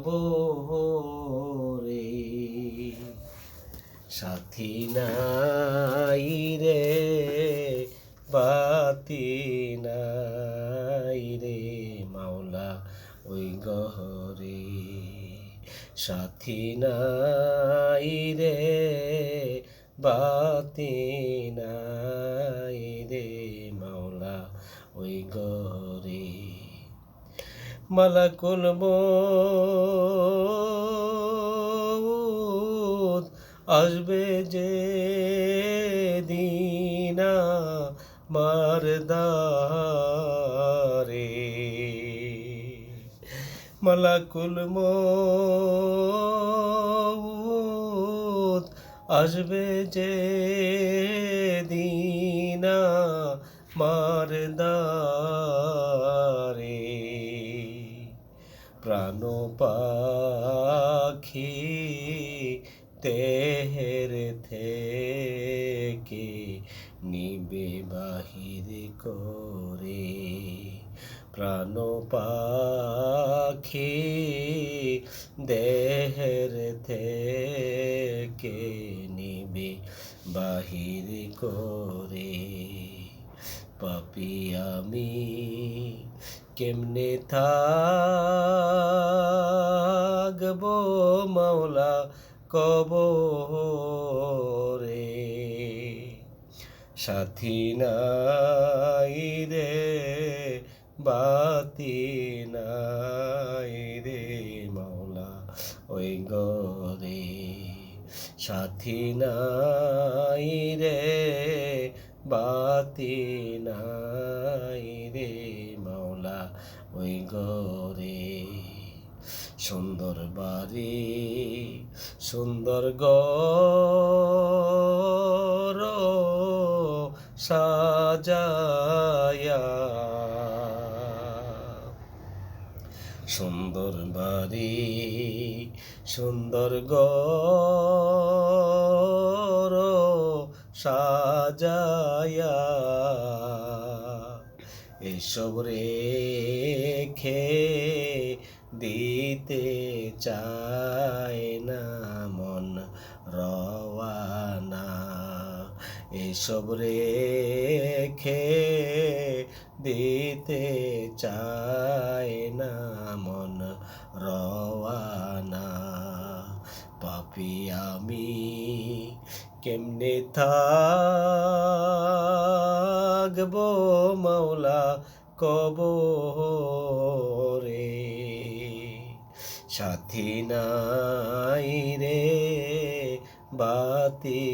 কবরে। সাথী নাই রে বাতি নাই রে মাওলা ওই গহরে। সাথী নাই রে বাতি নাই রে মাওলা ওই গহরে। মালাকুল মউত আসবে যে দিনা মারদারে। মালাকুল মউত আসবে যে দিনা মারদারে। প্রাণ পাখি দেহের থেকে নিবে বাহির করে। প্রাণ পাখি দেহের থেকে নিবে বাহির করে। পাপী আমি কেমনে থাকবো মাওলা কবরে। সাথী নাই রে বাতি নাই রে মাওলা ওই গরে। সাথী নাই রে বাতি নাই রে মাওলা ওই গরে। সুন্দর বাড়ি সুন্দর ঘর সাজায়া। সুন্দর বাড়ি সুন্দর ঘর সাজায়া। এসব রেখে দিতে চায় না মন রওয়ানা। এসব রেখে দিতে চায় না মন রওয়ানা। পাপী আমি কেমনে থাকবো মাওলা কবরে। সাথী নাই রে বাতি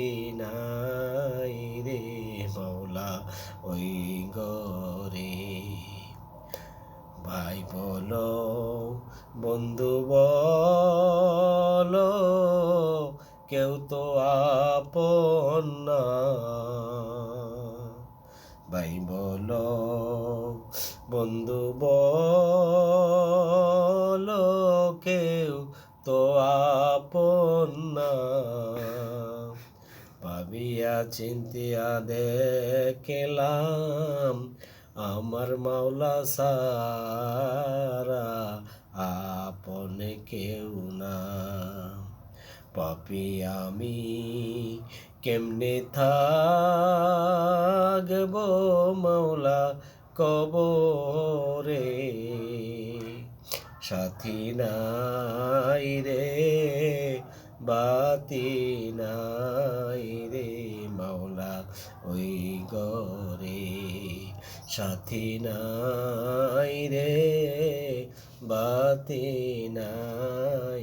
নাই রে মাওলা ওই গরে। ভাই বলো বন্ধু বলো কেউ তো আপন না। ভাই বলো বন্ধু বলো কেউ তো আপন না। ভাবিয়া চিন্তিয়া দেখলাম আমার মাওলা সারা আপন কেউ না। পাপী আমি কেমনে থাকবো মাওলা কবরে। সাথী নাই রে বাতি নাই রে মাওলা ওই গরে। সাথী নাই রে বাতি নাই